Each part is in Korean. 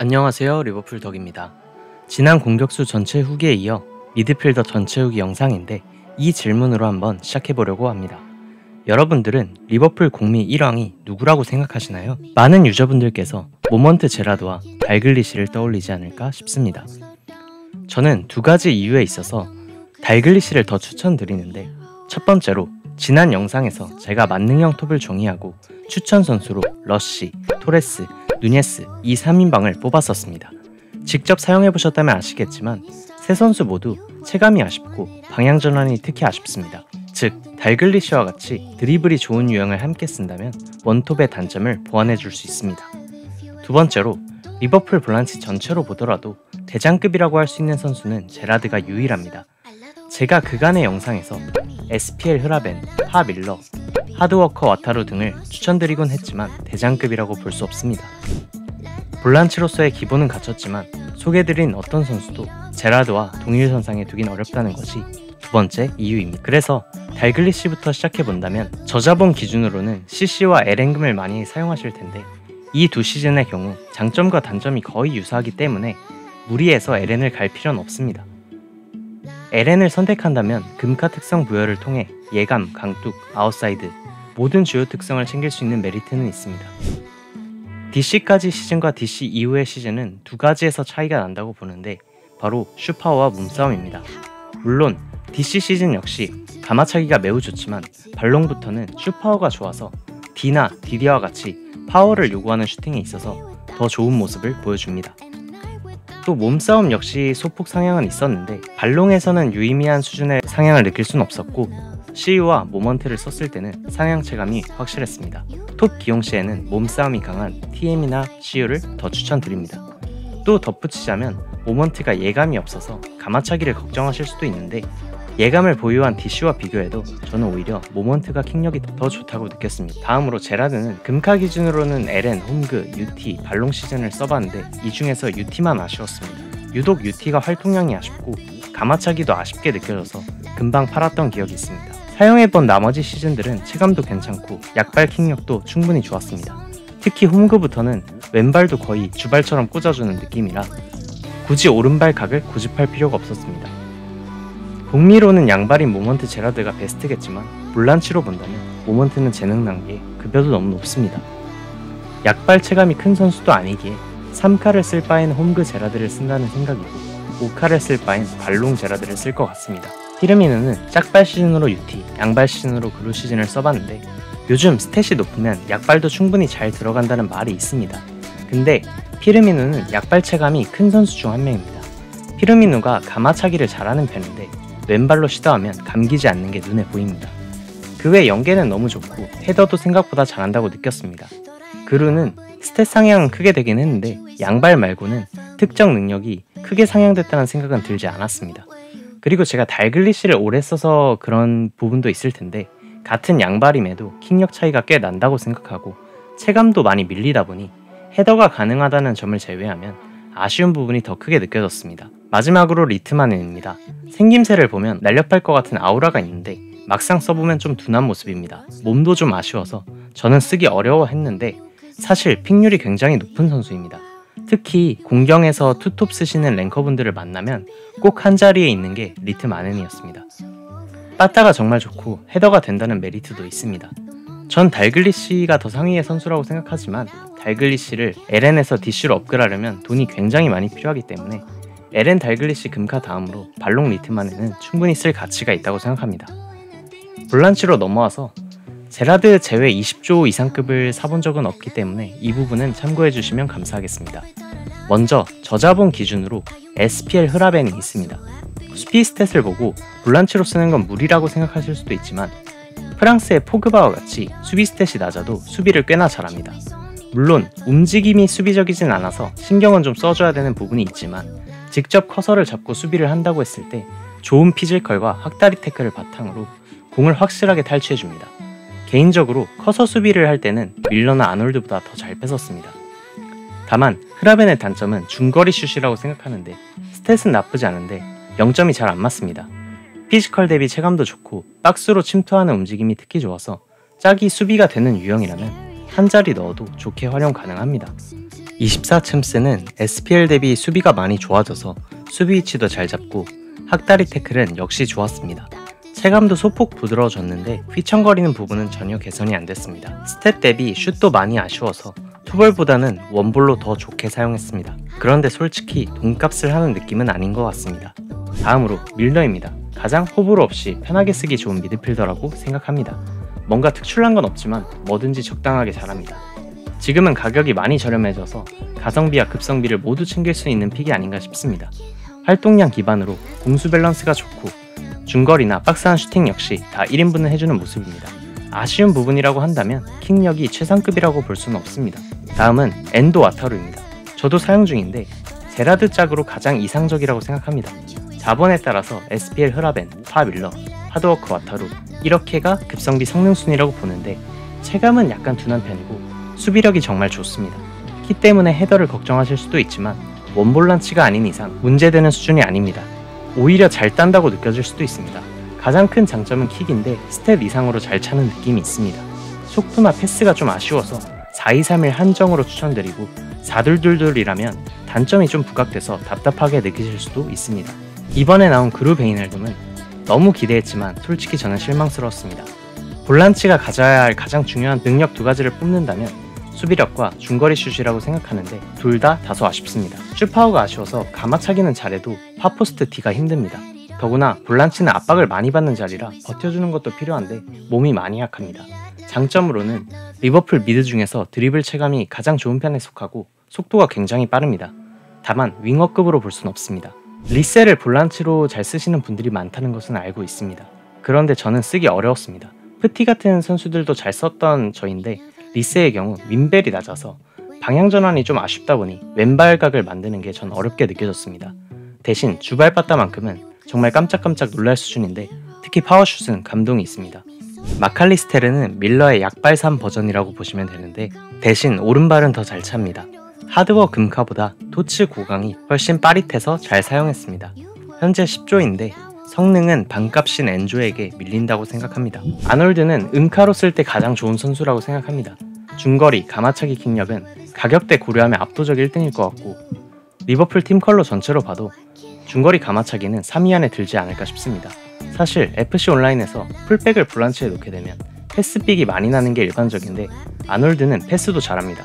안녕하세요, 리버풀 덕입니다. 지난 공격수 전체 후기에 이어 미드필더 전체 후기 영상인데 이 질문으로 한번 시작해보려고 합니다. 여러분들은 리버풀 공미 1왕이 누구라고 생각하시나요? 많은 유저분들께서 모먼트 제라드와 달글리시를 떠올리지 않을까 싶습니다. 저는 두 가지 이유에 있어서 달글리시를 더 추천드리는데, 첫 번째로 지난 영상에서 제가 만능형 톱을 정의하고 추천 선수로 러쉬, 토레스, 누네스 이 3인방을 뽑았었습니다. 직접 사용해보셨다면 아시겠지만 세 선수 모두 체감이 아쉽고 방향 전환이 특히 아쉽습니다. 즉, 달글리시와 같이 드리블이 좋은 유형을 함께 쓴다면 원톱의 단점을 보완해줄 수 있습니다. 두 번째로 리버풀 볼란치 전체로 보더라도 대장급이라고 할 수 있는 선수는 제라드가 유일합니다. 제가 그간의 영상에서 SPL 흐라벤, 파 밀러, 하드워커 와타루 등을 추천드리곤 했지만 대장급이라고 볼 수 없습니다. 볼란치로서의 기본은 갖췄지만 소개드린 어떤 선수도 제라드와 동일선상에 두긴 어렵다는 것이 두 번째 이유입니다. 그래서 달글리시부터 시작해본다면 저자본 기준으로는 CC와 LN금을 많이 사용하실 텐데, 이 두 시즌의 경우 장점과 단점이 거의 유사하기 때문에 무리해서 LN을 갈 필요는 없습니다. LN을 선택한다면 금카 특성 부여를 통해 예감, 강뚝, 아웃사이드 모든 주요 특성을 챙길 수 있는 메리트는 있습니다. DC까지 시즌과 DC 이후의 시즌은 두 가지에서 차이가 난다고 보는데 바로 슈파워와 몸싸움입니다. 물론 DC 시즌 역시 가마차기가 매우 좋지만 발롱부터는 슈파워가 좋아서 D나 DD와 같이 파워를 요구하는 슈팅에 있어서 더 좋은 모습을 보여줍니다. 또 몸싸움 역시 소폭 상향은 있었는데 발롱에서는 유의미한 수준의 상향을 느낄 순 없었고 CU와 모먼트를 썼을 때는 상향 체감이 확실했습니다. 톱 기용 시에는 몸싸움이 강한 TM이나 CU를 더 추천드립니다. 또 덧붙이자면 모먼트가 예감이 없어서 가마차기를 걱정하실 수도 있는데, 예감을 보유한 DC와 비교해도 저는 오히려 모먼트가 킥력이 더 좋다고 느꼈습니다. 다음으로 제라드는 금카 기준으로는 LN, 홈그, UT, 발롱 시즌을 써봤는데 이 중에서 UT만 아쉬웠습니다. 유독 UT가 활동량이 아쉽고 가마차기도 아쉽게 느껴져서 금방 팔았던 기억이 있습니다. 사용해본 나머지 시즌들은 체감도 괜찮고 약발 킥력도 충분히 좋았습니다. 특히 홈그부터는 왼발도 거의 주발처럼 꽂아주는 느낌이라 굳이 오른발 각을 고집할 필요가 없었습니다. 북미로는 양발인 모먼트 제라드가 베스트겠지만 볼란치로 본다면 모먼트는 재능 낭비에 급여도 너무 높습니다. 약발 체감이 큰 선수도 아니기에 3카를 쓸 바엔 홈그 제라드를 쓴다는 생각이고 5카를 쓸 바엔 발롱 제라드를 쓸 것 같습니다. 피르미누는 짝발 시즌으로 UT, 양발 시즌으로 그루 시즌을 써봤는데 요즘 스탯이 높으면 약발도 충분히 잘 들어간다는 말이 있습니다. 근데 피르미누는 약발 체감이 큰 선수 중 한 명입니다. 피르미누가 가마차기를 잘하는 편인데 왼발로 시도하면 감기지 않는 게 눈에 보입니다. 그 외 연계는 너무 좋고 헤더도 생각보다 잘한다고 느꼈습니다. 그루는 스탯 상향은 크게 되긴 했는데 양발 말고는 특정 능력이 크게 상향됐다는 생각은 들지 않았습니다. 그리고 제가 달글리시를 오래 써서 그런 부분도 있을 텐데 같은 양발임에도 킥력 차이가 꽤 난다고 생각하고 체감도 많이 밀리다 보니 헤더가 가능하다는 점을 제외하면 아쉬운 부분이 더 크게 느껴졌습니다. 마지막으로 리트마넨입니다. 생김새를 보면 날렵할 것 같은 아우라가 있는데 막상 써보면 좀 둔한 모습입니다. 몸도 좀 아쉬워서 저는 쓰기 어려워했는데 사실 픽률이 굉장히 높은 선수입니다. 특히 공경에서 투톱 쓰시는 랭커분들을 만나면 꼭 한자리에 있는 게 리트마넨이었습니다. 빠따가 정말 좋고 헤더가 된다는 메리트도 있습니다. 전 달글리시가 더 상위의 선수라고 생각하지만 달글리시를 LN에서 DC로 업그레이드하려면 돈이 굉장히 많이 필요하기 때문에 LN 달글리시 금카 다음으로 발롱 리트만에는 충분히 쓸 가치가 있다고 생각합니다. 볼란치로 넘어와서 제라드 제외 20조 이상급을 사본 적은 없기 때문에 이 부분은 참고해주시면 감사하겠습니다. 먼저 저자본 기준으로 SPL 흐라벤이 있습니다. 수비 스탯을 보고 볼란치로 쓰는 건 무리라고 생각하실 수도 있지만 프랑스의 포그바와 같이 수비 스탯이 낮아도 수비를 꽤나 잘합니다. 물론 움직임이 수비적이진 않아서 신경은 좀 써줘야 되는 부분이 있지만 직접 커서를 잡고 수비를 한다고 했을 때 좋은 피지컬과 학다리 태클을 바탕으로 공을 확실하게 탈취해줍니다. 개인적으로 커서 수비를 할 때는 밀러나 아놀드보다 더 잘 뺏었습니다. 다만 흐라벤의 단점은 중거리 슛이라고 생각하는데 스탯은 나쁘지 않은데 0점이 잘 안 맞습니다. 피지컬 대비 체감도 좋고 박스로 침투하는 움직임이 특히 좋아서 짝이 수비가 되는 유형이라면 한 자리 넣어도 좋게 활용 가능합니다. 24챔스는 SPL 대비 수비가 많이 좋아져서 수비 위치도 잘 잡고 학다리 태클은 역시 좋았습니다. 체감도 소폭 부드러워졌는데 휘청거리는 부분은 전혀 개선이 안 됐습니다. 스탯 대비 슛도 많이 아쉬워서 투볼보다는 원볼로 더 좋게 사용했습니다. 그런데 솔직히 돈값을 하는 느낌은 아닌 것 같습니다. 다음으로 밀러입니다. 가장 호불호 없이 편하게 쓰기 좋은 미드필더라고 생각합니다. 뭔가 특출난 건 없지만 뭐든지 적당하게 잘합니다. 지금은 가격이 많이 저렴해져서 가성비와 급성비를 모두 챙길 수 있는 픽이 아닌가 싶습니다. 활동량 기반으로 공수 밸런스가 좋고 중거리나 박스한 슈팅 역시 다 1인분을 해주는 모습입니다. 아쉬운 부분이라고 한다면 킥력이 최상급이라고 볼 수는 없습니다. 다음은 엔도 와타루입니다. 저도 사용 중인데 제라드 짝으로 가장 이상적이라고 생각합니다. 자본에 따라서 SPL 흐라벤, 파밀러, 하드워크 와타루 이렇게가 급성비 성능 순위라고 보는데 체감은 약간 둔한 편이고 수비력이 정말 좋습니다. 키 때문에 헤더를 걱정하실 수도 있지만 원볼란치가 아닌 이상 문제되는 수준이 아닙니다. 오히려 잘 딴다고 느껴질 수도 있습니다. 가장 큰 장점은 킥인데 스탯 이상으로 잘 차는 느낌이 있습니다. 속도나 패스가 좀 아쉬워서 4-2-3-1 한정으로 추천드리고 4-2-2-2이라면 단점이 좀 부각돼서 답답하게 느끼실 수도 있습니다. 이번에 나온 그루 베이날돔은 너무 기대했지만 솔직히 저는 실망스러웠습니다. 볼란치가 가져야 할 가장 중요한 능력 두 가지를 뽑는다면 수비력과 중거리 슛이라고 생각하는데 둘 다 다소 아쉽습니다. 슛파워가 아쉬워서 가마차기는 잘해도 파포스트 D가 힘듭니다. 더구나 볼란치는 압박을 많이 받는 자리라 버텨주는 것도 필요한데 몸이 많이 약합니다. 장점으로는 리버풀 미드 중에서 드리블 체감이 가장 좋은 편에 속하고 속도가 굉장히 빠릅니다. 다만 윙어급으로 볼 순 없습니다. 리셀을 볼란치로 잘 쓰시는 분들이 많다는 것은 알고 있습니다. 그런데 저는 쓰기 어려웠습니다. 프티 같은 선수들도 잘 썼던 저인데 리세의 경우 윈벨이 낮아서 방향 전환이 좀 아쉽다 보니 왼발각을 만드는 게 전 어렵게 느껴졌습니다. 대신 주발바다만큼은 정말 깜짝깜짝 놀랄 수준인데 특히 파워슛은 감동이 있습니다. 마칼리스테르는 밀러의 약발산 버전이라고 보시면 되는데 대신 오른발은 더 잘 찹니다. 하드워 금카보다 토츠 고강이 훨씬 빠릿해서 잘 사용했습니다. 현재 10조인데 성능은 반값인 엔조에게 밀린다고 생각합니다. 아놀드는 은카로 쓸 때 가장 좋은 선수라고 생각합니다. 중거리, 가마차기 킥력은 가격대 고려하면 압도적 1등일 것 같고 리버풀 팀 컬러 전체로 봐도 중거리 가마차기는 3위 안에 들지 않을까 싶습니다. 사실 FC 온라인에서 풀백을 볼란치에 놓게 되면 패스빅이 많이 나는 게 일반적인데 아놀드는 패스도 잘합니다.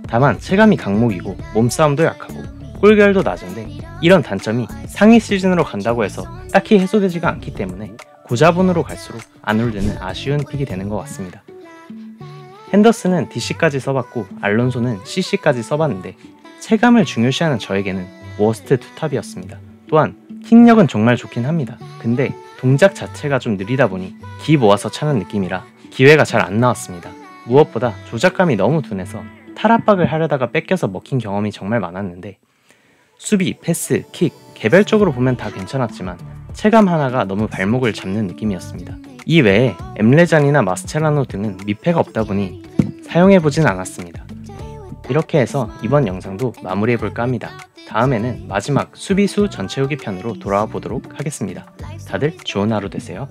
다만 체감이 강목이고 몸싸움도 약하고 골결도 낮은데 이런 단점이 상위 시즌으로 간다고 해서 딱히 해소되지가 않기 때문에 고자본으로 갈수록 아놀드는 아쉬운 픽이 되는 것 같습니다. 핸더슨은 DC까지 써봤고 알론소는 CC까지 써봤는데 체감을 중요시하는 저에게는 워스트 투탑이었습니다. 또한 킥력은 정말 좋긴 합니다. 근데 동작 자체가 좀 느리다 보니 기 모아서 차는 느낌이라 기회가 잘 안 나왔습니다. 무엇보다 조작감이 너무 둔해서 탈압박을 하려다가 뺏겨서 먹힌 경험이 정말 많았는데 수비, 패스, 킥 개별적으로 보면 다 괜찮았지만 체감 하나가 너무 발목을 잡는 느낌이었습니다. 이 외에 엠레잔이나 마스체라노 등은 미패가 없다 보니 사용해보진 않았습니다. 이렇게 해서 이번 영상도 마무리해볼까 합니다. 다음에는 마지막 수비수 전체 후기 편으로 돌아와 보도록 하겠습니다. 다들 좋은 하루 되세요.